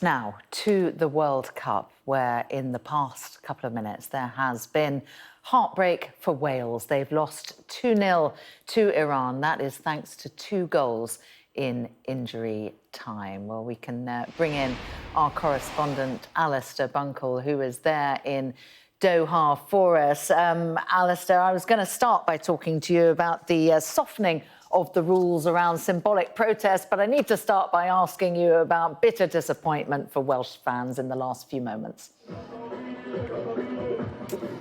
now to the World Cup, where in the past couple of minutes there has been heartbreak for Wales. They've lost 2-0 to Iran. That is thanks to 2 goals in injury time. Well, we can bring in our correspondent, Alistair Bunkle, who is there in Doha for us. Alistair, I was going to start by talking to you about the softening of the rules around symbolic protest, but I need to start by asking you about bitter disappointment for Welsh fans in the last few moments.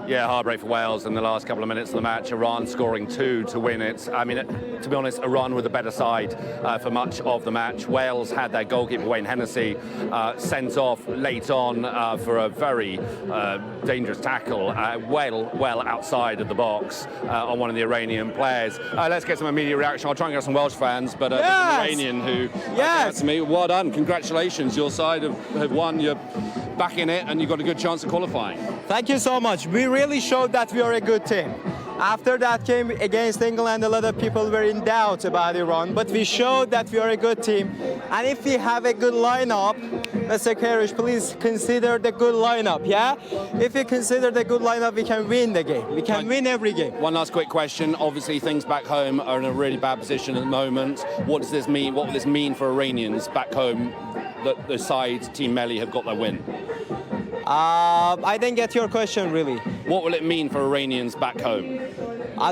Yeah, heartbreak for Wales in the last couple of minutes of the match. Iran scoring 2 to win it. I mean, to be honest, Iran were the better side for much of the match. Wales had their goalkeeper, Wayne Hennessy, sent off late on for a very dangerous tackle, well outside of the box on one of the Iranian players. Let's get some immediate reaction. I'll try and get some Welsh fans, but yes! Iranian who said to me, well done, congratulations, your side have won, you're back in it and you've got a good chance of qualifying. Thank you so much. We really showed that we are a good team. After that game against England, a lot of people were in doubt about Iran, but we showed that we are a good team. And if we have a good lineup, Mr. Karish, please consider the good lineup, yeah? If we consider the good lineup, we can win the game. We can win every game. One last quick question. Obviously, things back home are in a really bad position at the moment. What does this mean? What will this mean for Iranians back home that the side, Team Melli, have got their win? I didn't get your question, really. What will it mean for Iranians back home?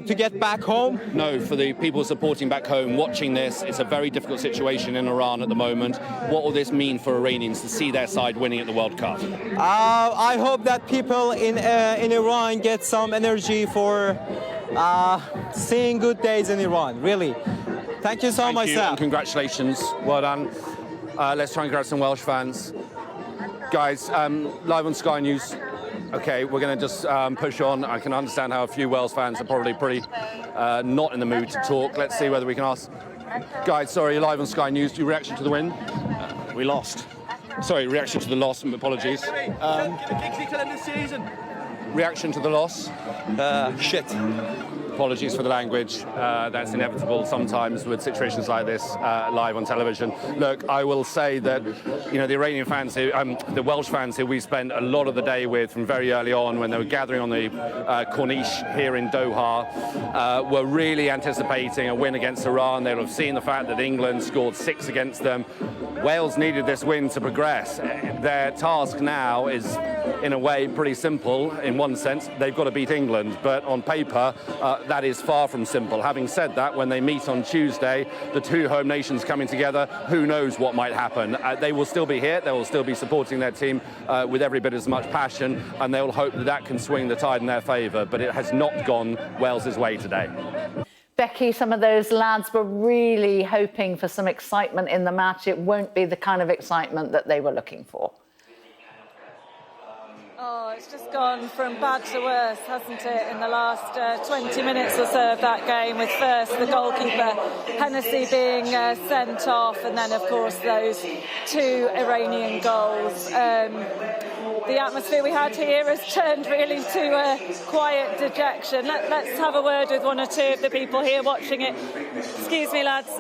To get back home? No, for the people supporting back home, watching this. It's a very difficult situation in Iran at the moment. What will this mean for Iranians to see their side winning at the World Cup? I hope that people in Iran get some energy for seeing good days in Iran, really. Thank you so much, sir. And congratulations. Well done. Let's try and grab some Welsh fans. Guys, live on Sky News. Okay, we're going to just push on. I can understand how a few Wales fans are probably pretty not in the mood to talk. Let's see whether we can ask. Guys, sorry, live on Sky News. Your reaction to the win? We lost. Sorry, reaction to the loss. Apologies. Reaction to the loss? Shit. Apologies for the language. That's inevitable sometimes with situations like this live on television. Look, I will say that, you know, the Iranian fans, the Welsh fans who we spent a lot of the day with from very early on when they were gathering on the Corniche here in Doha, were really anticipating a win against Iran. They'll have seen the fact that England scored 6 against them. Wales needed this win to progress. Their task now is, in a way, pretty simple. In one sense, they've got to beat England, but on paper, that is far from simple. Having said that, when they meet on Tuesday, the 2 home nations coming together, who knows what might happen. They will still be here, they will still be supporting their team with every bit as much passion, and they will hope that that can swing the tide in their favour, but it has not gone Wales's way today. Becky, some of those lads were really hoping for some excitement in the match. It won't be the kind of excitement that they were looking for. Oh, it's just gone from bad to worse, hasn't it, in the last 20 minutes or so of that game, with first the goalkeeper, Hennessy, being sent off, and then, of course, those 2 Iranian goals. The atmosphere we had here has turned really to quiet dejection. Let's have a word with 1 or 2 of the people here watching it. Excuse me, lads.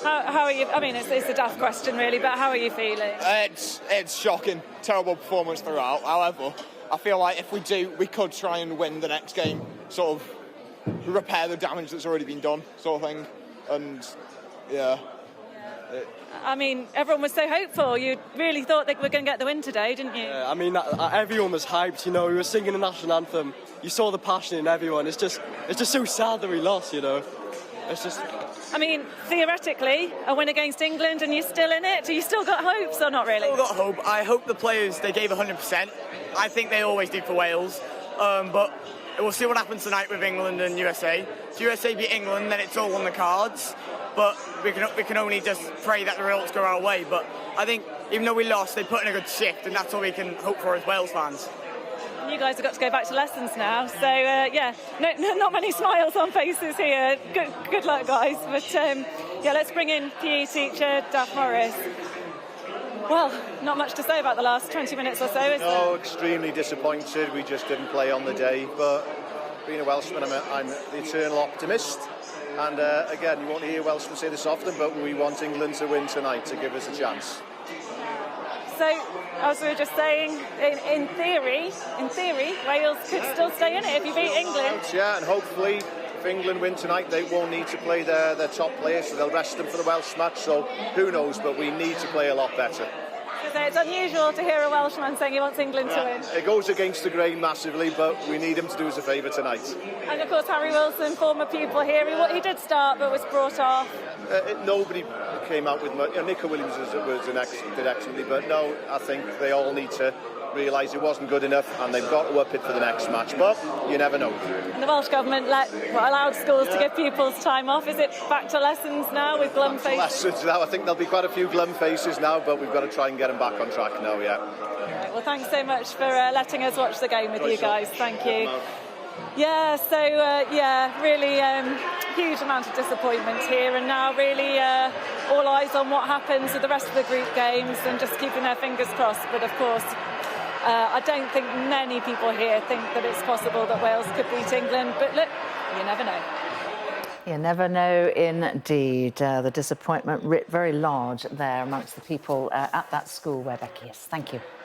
How are you? I mean, it's a daft question, really, but how are you feeling? It's shocking. Terrible performance throughout. However, I feel like if we could try and win the next game, sort of repair the damage that's already been done, sort of thing. And, yeah. I mean, everyone was so hopeful. You really thought they were going to get the win today, didn't you? Yeah, I mean, everyone was hyped, you know. We were singing the national anthem. You saw the passion in everyone. It's just so sad that we lost, you know. It's just... I mean, theoretically, a win against England and you're still in it. You still got hopes, or not really? Still got hope. I hope the players, they gave 100%. I think they always do for Wales. But we'll see what happens tonight with England and USA. If USA beat England, then it's all on the cards. But we can only just pray that the results go our way. But I think even though we lost, they put in a good shift, and that's all we can hope for as Wales fans. You guys have got to go back to lessons now, so yeah, not many smiles on faces here. Good luck, guys. But yeah, let's bring in PE teacher Daff Morris. Well, not much to say about the last 20 minutes or so, is there? No, extremely disappointed. We just didn't play on the day, but being a Welshman, I'm the eternal optimist. And again, you won't hear Welshmen say this often, but we want England to win tonight to give us a chance. So, as we were just saying, in theory, Wales could still stay in it if you beat England. Yeah, and hopefully, if England win tonight, they won't need to play their top players, so they'll rest them for the Welsh match. So who knows? But we need to play a lot better. So it's unusual to hear a Welshman saying he wants England to win. It goes against the grain massively, but we need him to do us a favour tonight. And of course, Harry Wilson, former pupil here, he did start but was brought off. Nobody came out with much. Nico Williams did excellently, but no, I think they all need to realise it wasn't good enough, and they've got to up it for the next match. But you never know. And the Welsh Government allowed schools to give pupils time off. Is it back to lessons now with glum faces? Lessons now. I think there'll be quite a few glum faces now, but we've got to try and get them back on track now. Yeah. Right, well, thanks so much for letting us watch the game with you guys. Thank you. Yeah, so really huge amount of disappointment here, and now really all eyes on what happens with the rest of the group games and just keeping their fingers crossed. But of course, I don't think many people here think that it's possible that Wales could beat England, but look, you never know. You never know indeed. The disappointment writ very large there amongst the people at that school where Becky is. Thank you.